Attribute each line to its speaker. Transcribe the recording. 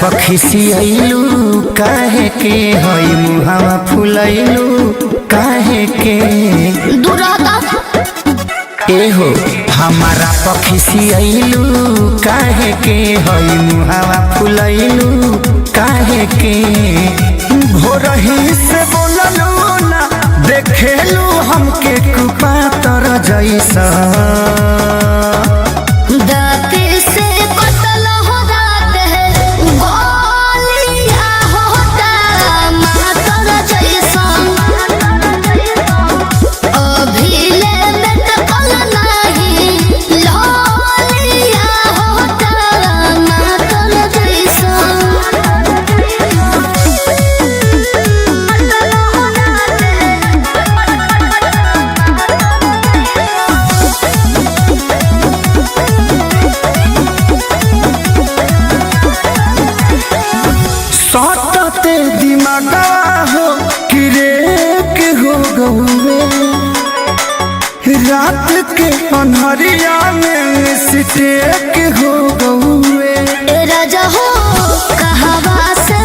Speaker 1: पखिसियलू काहे के हई मुहावा फुलैलू काहे के एहो हमारा पखिसियलू काहे के हई मुहावा फुलैलू काहे के भोरही से बोललू ना देखेलू हमके कुपातर जैसा सटते दिमागा हो किरेक हो गए रात के अन्हरिया में सिटेक हो गए
Speaker 2: राजा हो कहावा से